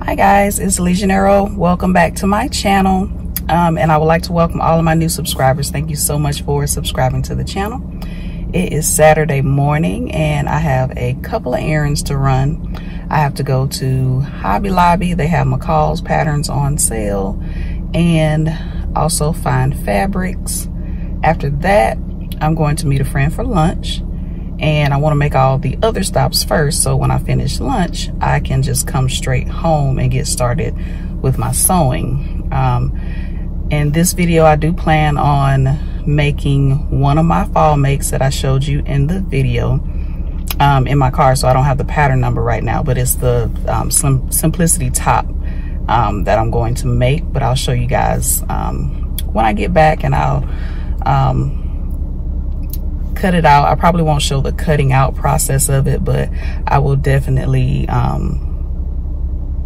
Hi guys, it's LeJanaro. Welcome back to my channel. And I would like to welcome all of my new subscribers. Thank you so much for subscribing to the channel. It is Saturday morning and I have a couple of errands to run. I have to go to Hobby Lobby. They have McCall's patterns on sale and also find fabrics. After that, I'm going to meet a friend for lunch. And I want to make all the other stops first, so when I finish lunch, I can just come straight home and get started with my sewing. In this video, I do plan on making one of my fall makes that I showed you in the video in my car, so I don't have the pattern number right now, but it's the Simplicity top that I'm going to make, but I'll show you guys when I get back, and I'll cut it out. I probably won't show the cutting out process of it, but I will definitely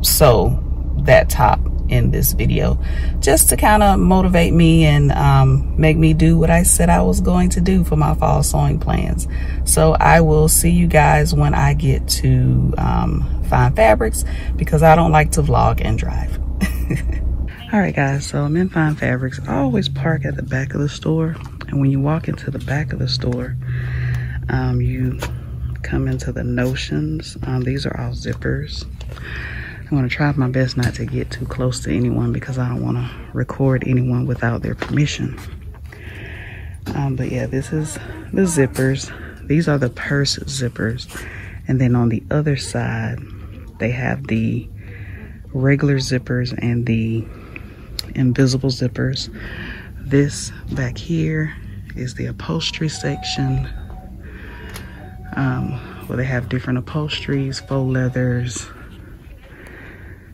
sew that top in this video just to kind of motivate me and make me do what I said I was going to do for my fall sewing plans. So I will see you guys when I get to find fabrics, because I don't like to vlog and drive. All right guys, so I'm in Find Fabrics. I always park at the back of the store, and when you walk into the back of the store, you come into the notions. These are all zippers. I'm gonna try my best not to get too close to anyone because I don't wanna record anyone without their permission. But yeah, this is the zippers. These are the purse zippers. And then on the other side, they have the regular zippers and the invisible zippers. This back here is the upholstery section, where they have different upholsteries, faux leathers,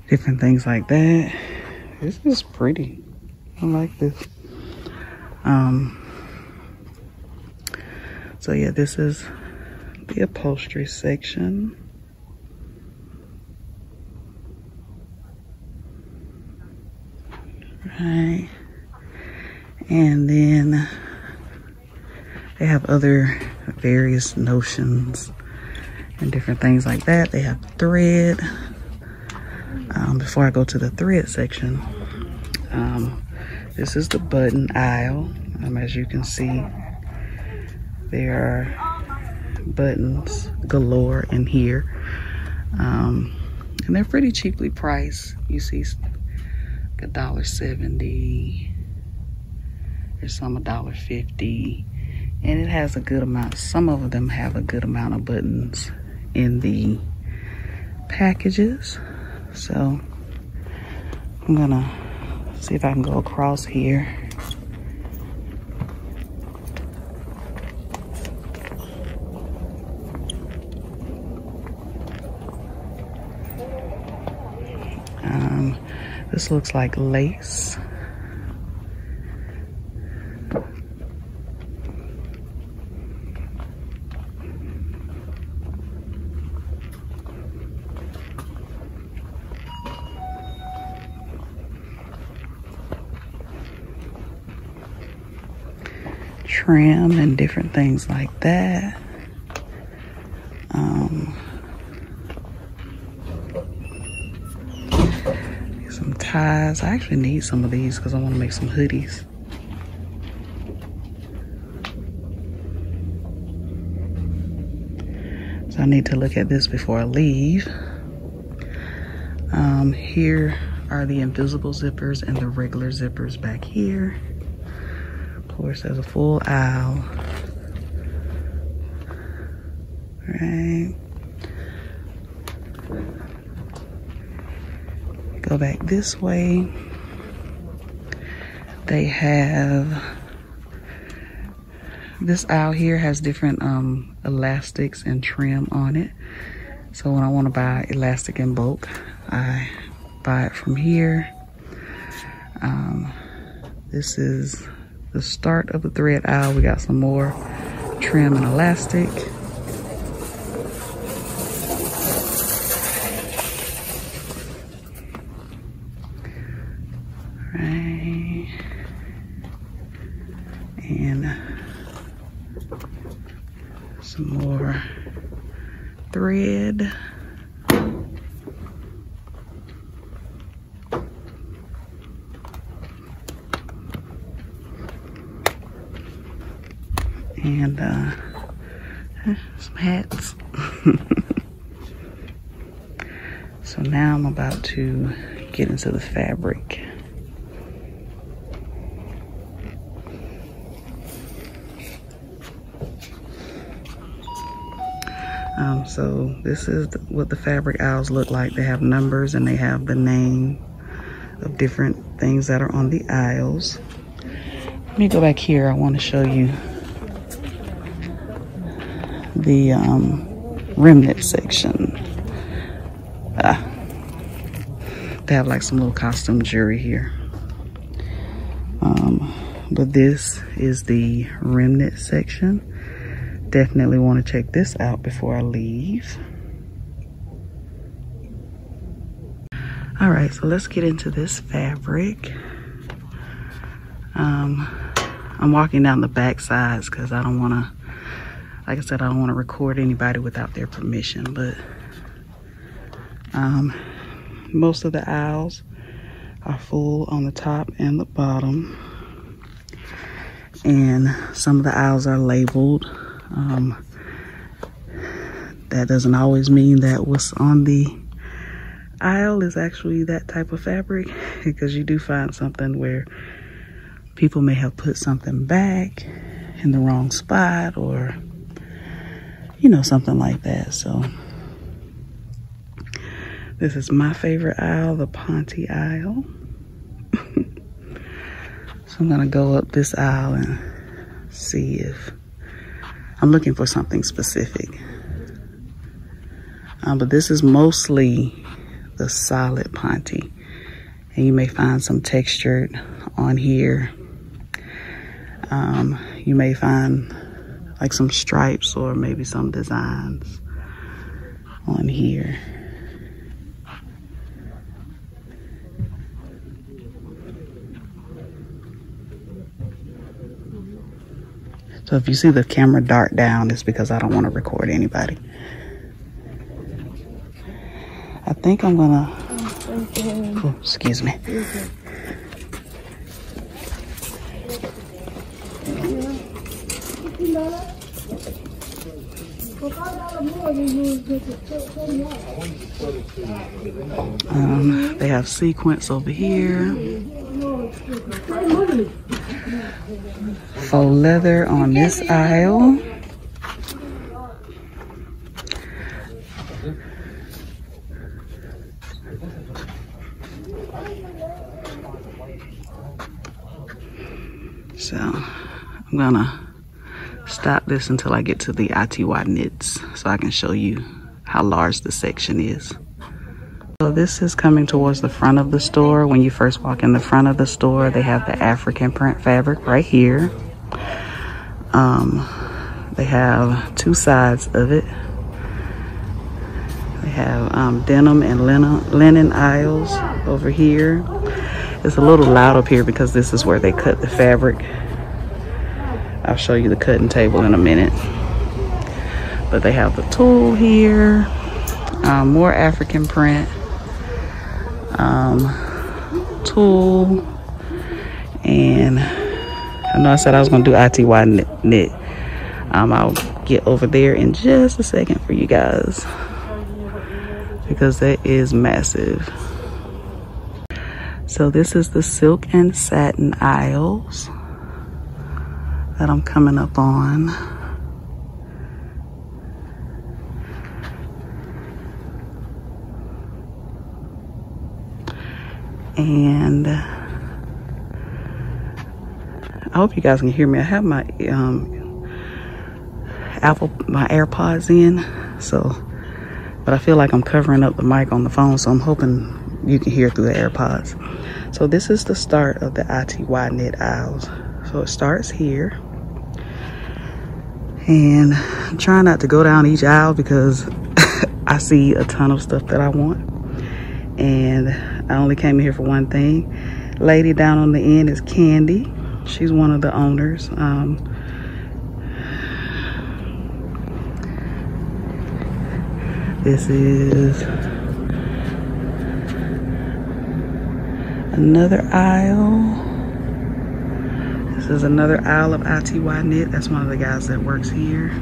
different things like that. This is pretty. I like this. So yeah, this is the upholstery section. Right. And then they have other various notions and different things like that. They have thread. Before I go to the thread section, this is the button aisle. As you can see, there are buttons galore in here. And they're pretty cheaply priced. You see $1.70. There's some $1.50, and it has a good amount. Some of them have a good amount of buttons in the packages. So I'm gonna see if I can go across here. This looks like lace. Trim and different things like that. Some ties. I actually need some of these because I want to make some hoodies. So I need to look at this before I leave. Here are the invisible zippers and the regular zippers back here. Of course, there's a full aisle. Right. Go back this way. They have, this aisle here has different elastics and trim on it. So when I want to buy elastic in bulk, I buy it from here. This is the start of the thread aisle. We got some more trim and elastic. Right. And some more thread. and some hats. So now I'm about to get into the fabric. So this is what the fabric aisles look like. They have numbers and they have the name of different things that are on the aisles. Let me go back here. I want to show you the remnant section. They have like some little costume jewelry here. But this is the remnant section. Definitely want to check this out before I leave. All right, so let's get into this fabric. I'm walking down the back sides because I don't want to, like I said, I don't want to record anybody without their permission. But most of the aisles are full on the top and the bottom. And some of the aisles are labeled. That doesn't always mean that what's on the aisle is actually that type of fabric, because you do find something where people may have put something back in the wrong spot, or you know, something like that. So this is my favorite aisle, the Ponte aisle. So I'm gonna go up this aisle and see if I'm looking for something specific. But this is mostly the solid Ponte, and you may find some textured on here. You may find like some stripes or maybe some designs on here. So if you see the camera dart down, it's because I don't want to record anybody. I think I'm gonna, oh, excuse me. They have sequins over here. Faux leather on this aisle. So I'm gonna stop this until I get to the ITY knits so I can show you how large the section is. So this is coming towards the front of the store. When you first walk in the front of the store, they have the African print fabric right here. They have two sides of it. They have denim and linen aisles over here. It's a little loud up here because this is where they cut the fabric. I'll show you the cutting table in a minute. But they have the tulle here, more African print, tulle, and I know I said I was gonna do ITY knit. I'll get over there in just a second for you guys because that is massive. So this is the silk and satin aisles that I'm coming up on. And I hope you guys can hear me. I have my my AirPods in, so, but I feel like I'm covering up the mic on the phone, so I'm hoping you can hear through the AirPods. So this is the start of the ITY knit aisles. So it starts here. And I'm trying not to go down each aisle because I see a ton of stuff that I want. And I only came here for one thing. Lady down on the end is Candy. She's one of the owners. This is another aisle. This is another aisle of ITY Knit. That's one of the guys that works here.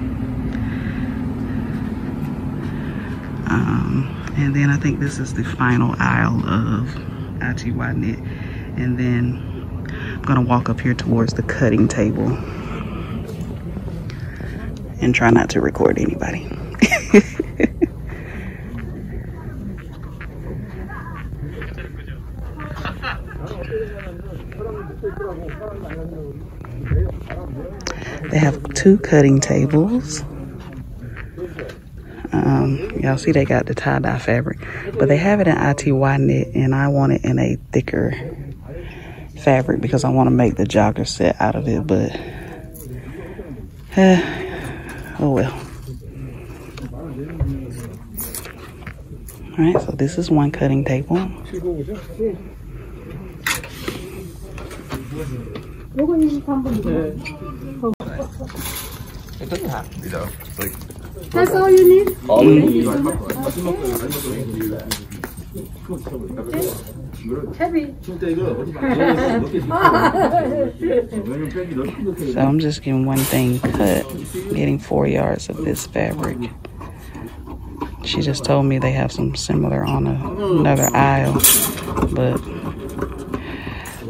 And then I think this is the final aisle of ITY Knit. And then I'm gonna walk up here towards the cutting table and try not to record anybody. They have 2 cutting tables. Y'all see they got the tie-dye fabric, but they have it in ITY Knit, and I want it in a thicker fabric because I want to make the jogger set out of it, but oh well. All right, so this is one cutting table. It doesn't have to be though. Like, that's all you need? all we need. Heavy. So I'm just getting one thing cut, getting 4 yards of this fabric. She just told me they have some similar on another aisle, but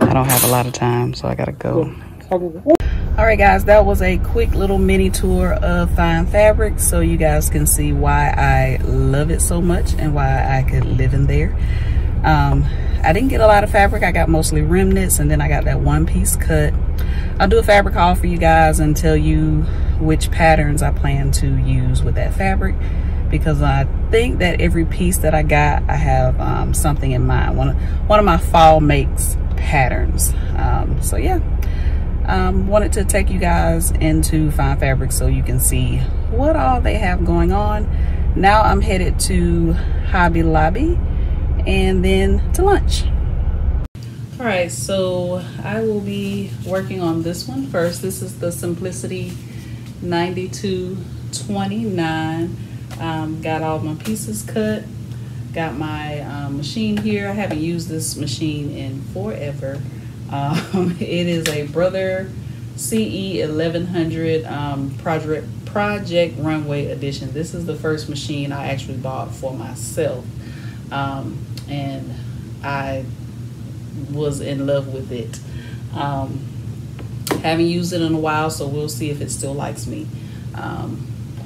I don't have a lot of time, so I gotta go. All right, guys, that was a quick little mini tour of fine fabric, so you guys can see why I love it so much and why I could live in there. I didn't get a lot of fabric. I got mostly remnants, and then I got that one piece cut. I'll do a fabric haul for you guys and tell you which patterns I plan to use with that fabric, because I think that every piece that I got, I have something in mind. One of my fall makes patterns. So yeah. Wanted to take you guys into fine fabric so you can see what all they have going on. Now I'm headed to Hobby Lobby and then to lunch. All right, so I will be working on this one first. This is the Simplicity 9229. Got all my pieces cut. Got my machine here. I haven't used this machine in forever. It is a Brother CE 1100 Project Runway Edition. This is the first machine I actually bought for myself, and I was in love with it. Haven't used it in a while, so we'll see if it still likes me.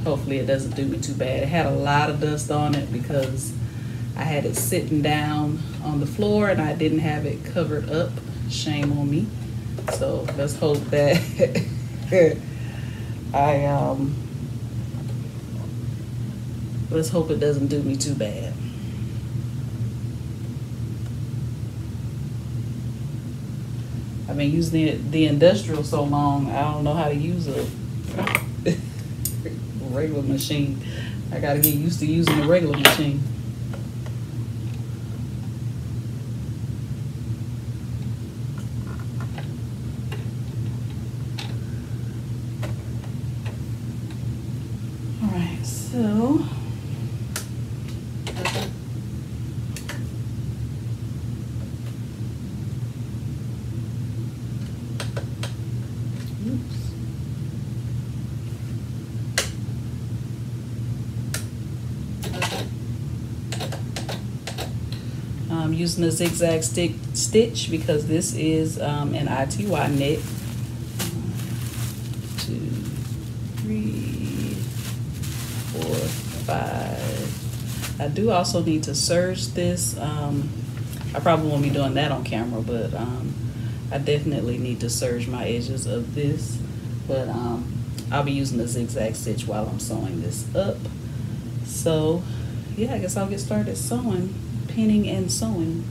Hopefully it doesn't do me too bad. It had a lot of dust on it because I had it sitting down on the floor and I didn't have it covered up. Shame on me. So let's hope that let's hope it doesn't do me too bad. I've been using the industrial so long, I don't know how to use a regular machine. I gotta get used to using a regular machine. So, I'm using a zigzag stitch because this is an ITY knit. 1, 2, 3, 4, 5. I do also need to serge this. I probably won't be doing that on camera, but I definitely need to serge my edges of this. But I'll be using the zigzag stitch while I'm sewing this up. So yeah, I guess I'll get started sewing, pinning and sewing.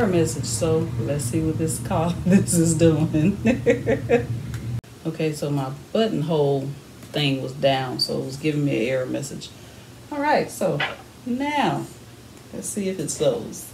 error message, so let's see what this is doing. Okay, so my buttonhole thing was down, so it was giving me an error message. All right, so now let's see if it slows.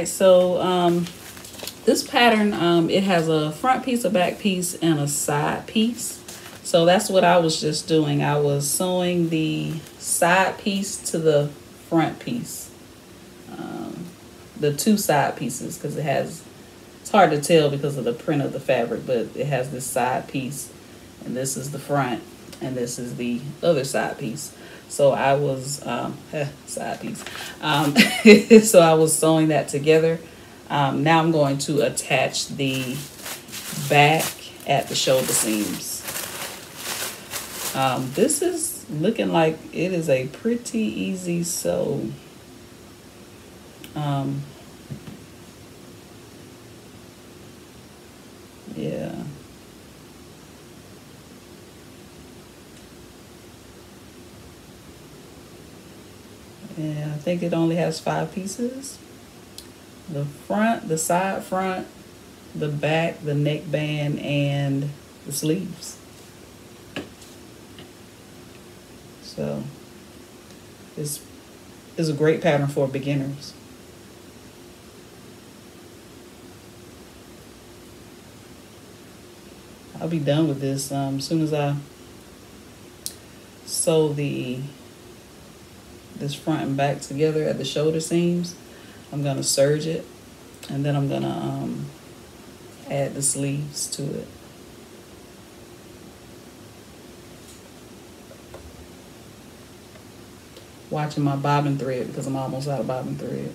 So this pattern, it has a front piece, a back piece, and a side piece. So that's what I was just doing. I was sewing the side piece to the front piece, the two side pieces, because it's hard to tell because of the print of the fabric, but it has this side piece, and this is the front, and this is the other side piece. So I was side piece. So I was sewing that together. Now I'm going to attach the back at the shoulder seams. This is looking like it is a pretty easy sew. Yeah. And I think it only has 5 pieces. The front, the side front, the back, the neckband, and the sleeves. So it's a great pattern for beginners. I'll be done with this as soon as I sew this front and back together at the shoulder seams. I'm gonna serge it, and then I'm gonna add the sleeves to it. Watching my bobbin thread because I'm almost out of bobbin thread.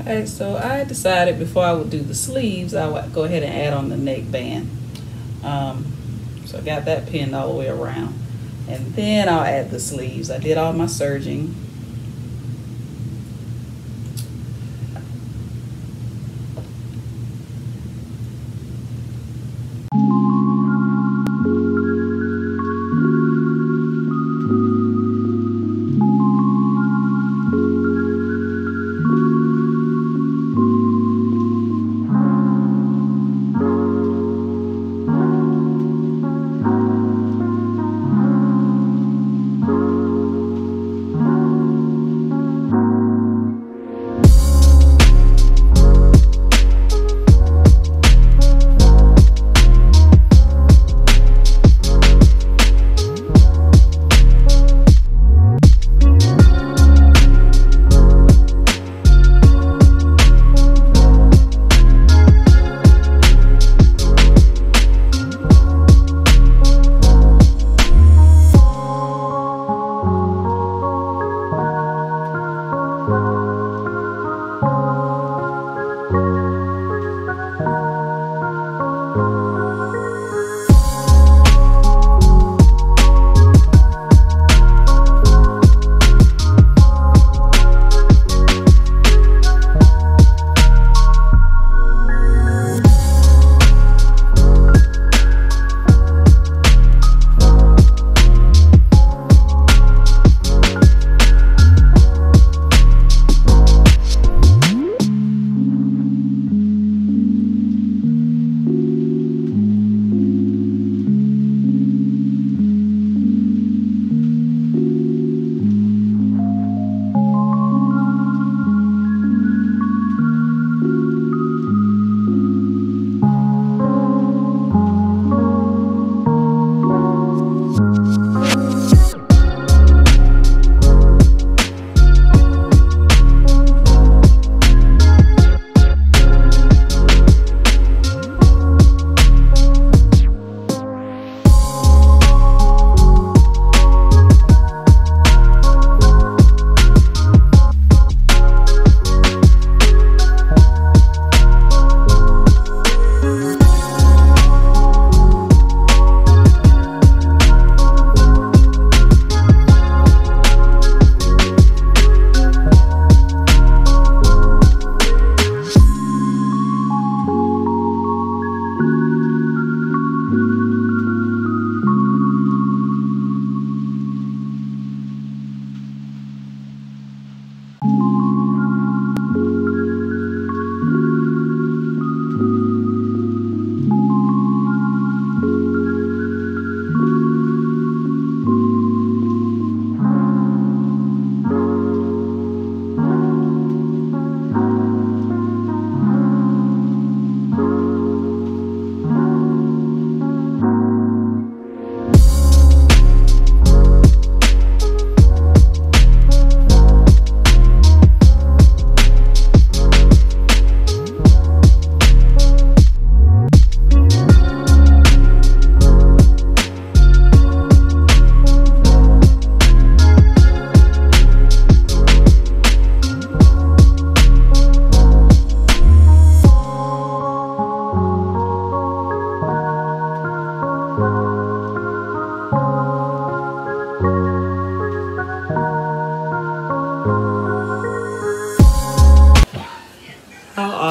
Alright, so I decided before I would do the sleeves, I would go ahead and add on the neckband. So I got that pinned all the way around. And then I'll add the sleeves. I did all my serging.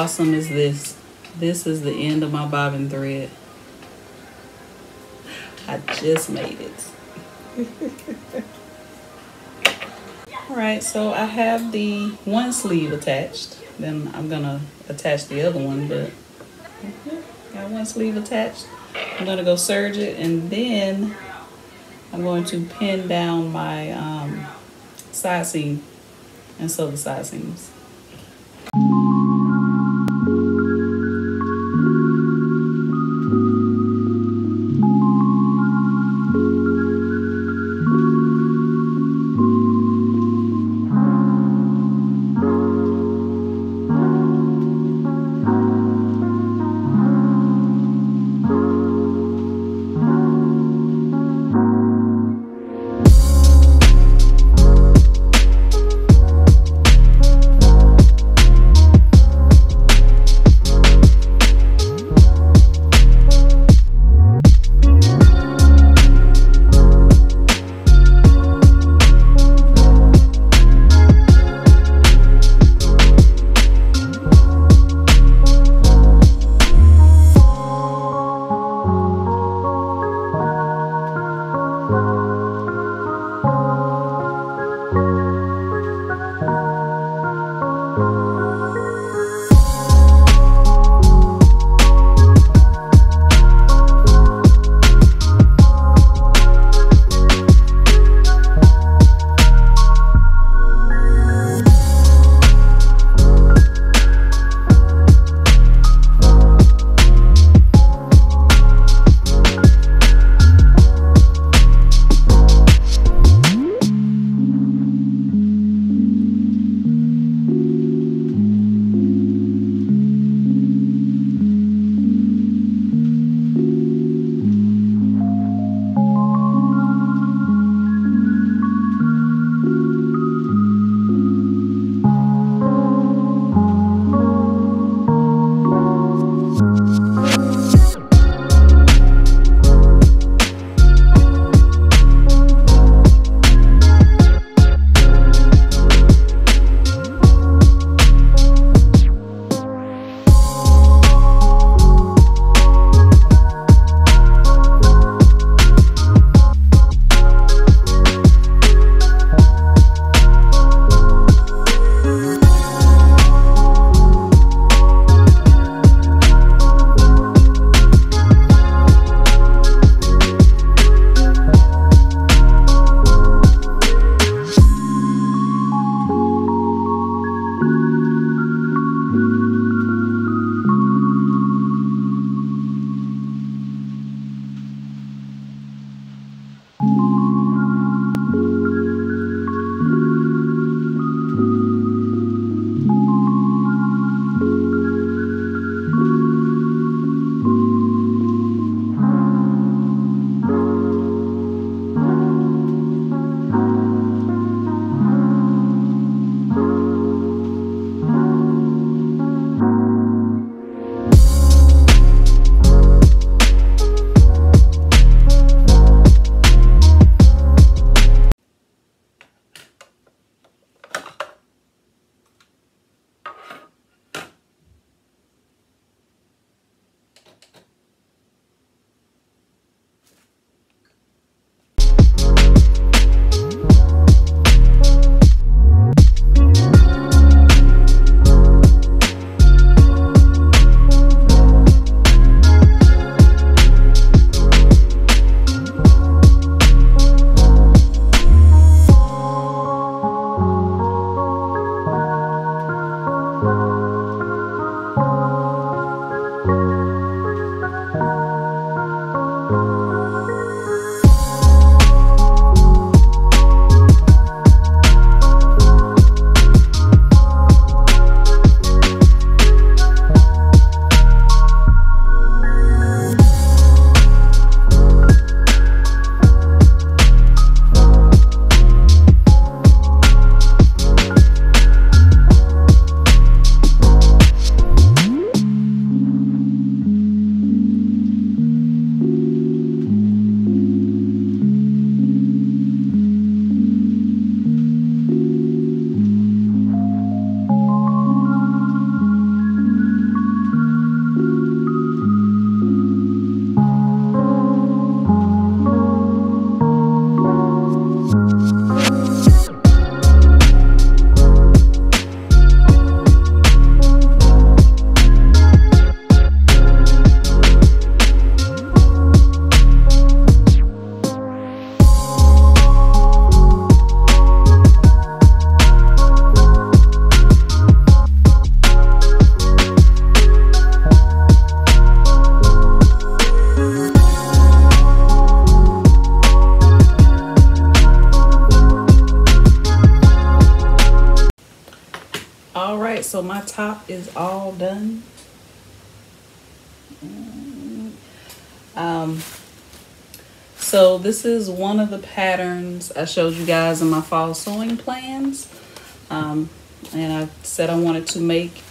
awesome is this? This is the end of my bobbin thread. I just made it. Alright, so I have the one sleeve attached. Then I'm gonna attach the other one, but got one sleeve attached. I'm gonna go serge it, and then I'm going to pin down my side seam and sew the side seams. right, so my top is all done. So this is one of the patterns I showed you guys in my fall sewing plans. And I said I wanted to make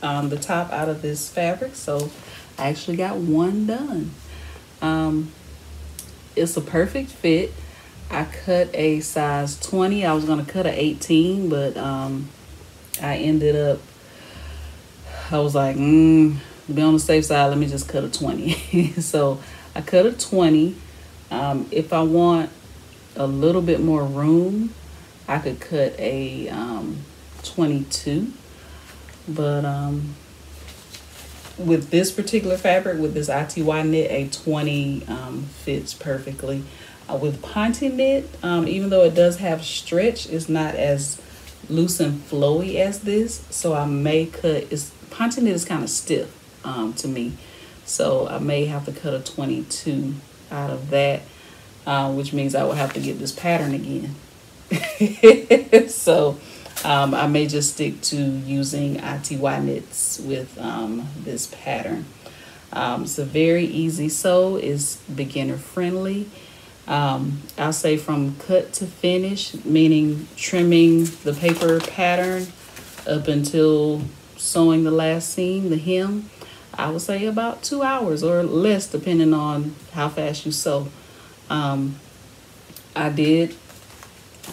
the top out of this fabric, so I actually got one done. It's a perfect fit. I cut a size 20. I was gonna cut a 18, but I ended up, I was like, to be on the safe side, let me just cut a 20. So I cut a 20. If I want a little bit more room, I could cut a 22. But with this particular fabric, with this ITY knit, a 20 fits perfectly. With Ponte knit, even though it does have stretch, it's not as loose and flowy as this. So I may cut, Ponte knit is kind of stiff to me. So I may have to cut a 22 out of that, which means I will have to get this pattern again. So I may just stick to using ITY knits with this pattern. It's a very easy sew. It's beginner friendly. I'll say from cut to finish, meaning trimming the paper pattern up until sewing the last seam, the hem, I would say about 2 hours or less, depending on how fast you sew. I did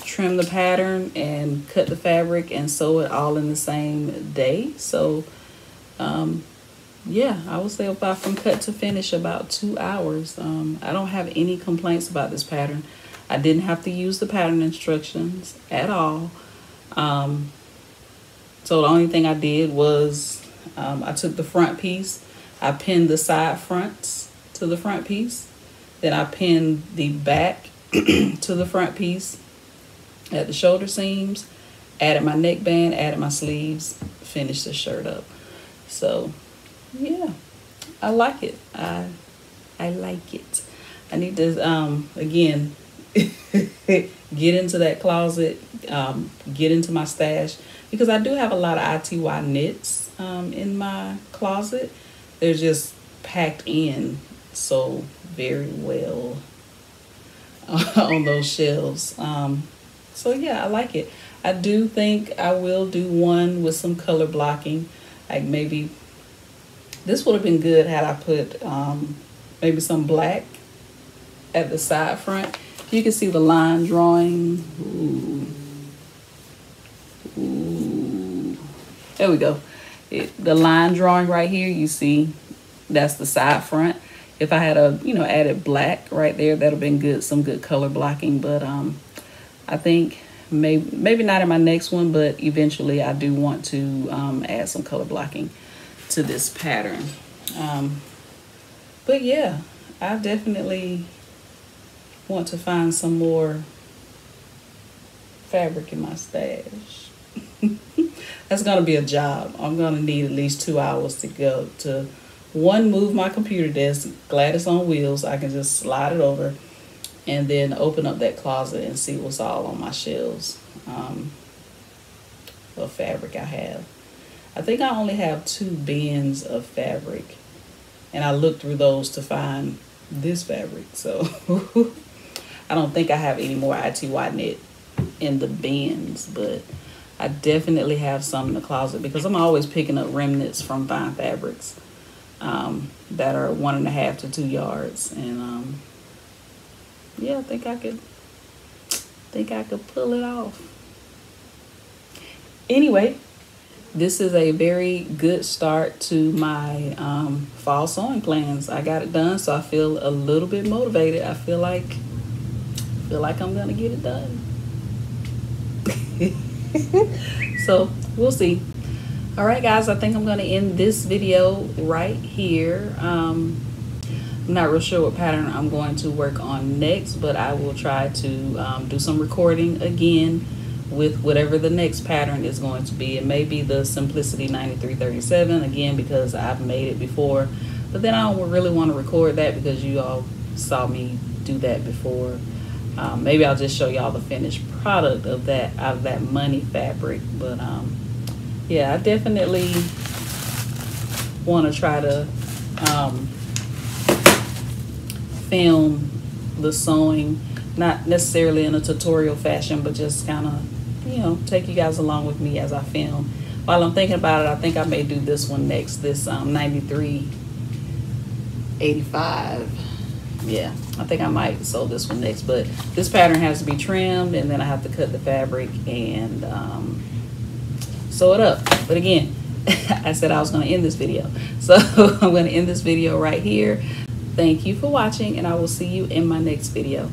trim the pattern and cut the fabric and sew it all in the same day. So yeah, I would say about from cut to finish about 2 hours. I don't have any complaints about this pattern. I didn't have to use the pattern instructions at all. So the only thing I did was I took the front piece, I pinned the side fronts to the front piece, then I pinned the back to the front piece at the shoulder seams, added my neckband, added my sleeves, finished the shirt up. So yeah, I like it. I like it. I need to again get into that closet, get into my stash, because I do have a lot of ITY knits in my closet. They're just packed in so very well on those shelves. So yeah, I like it. I do think I will do one with some color blocking. Like maybe this would have been good had I put maybe some black at the side front. You can see the line drawing. Ooh. There we go. The line drawing right here, you see that's the side front. If I had added black right there, that would have been good, some good color blocking. But I think maybe not in my next one, but eventually I do want to add some color blocking to this pattern. But yeah, I definitely want to find some more fabric in my stash. That's gonna be a job. I'm gonna need at least 2 hours to go to one, move my computer desk. Glad it's on wheels. I can just slide it over and then open up that closet and see what's all on my shelves of fabric I have. I think I only have 2 bins of fabric, and I looked through those to find this fabric. So I don't think I have any more ITY knit in the bins, but I definitely have some in the closet because I'm always picking up remnants from fine fabrics that are 1.5 to 2 yards. And yeah, I think I could pull it off. Anyway, this is a very good start to my fall sewing plans. I got it done, so I feel a little bit motivated. I feel like I'm gonna get it done. So we'll see. All right, guys, I think I'm gonna end this video right here. I'm not real sure what pattern I'm going to work on next, but I will try to do some recording again with whatever the next pattern is going to be. It may be the Simplicity 9337 again, because I've made it before, but then I don't really want to record that because you all saw me do that before. Maybe I'll just show y'all the finished product of that money fabric. But yeah, I definitely want to try to film the sewing, not necessarily in a tutorial fashion, but just kind of, you know, take you guys along with me as I film. While I'm thinking about it, I think I may do this one next, this 9385. Yeah, I think I might sew this one next, but this pattern has to be trimmed, and then I have to cut the fabric and sew it up. But again, I said I was going to end this video, so I'm going to end this video right here. Thank you for watching, and I will see you in my next video.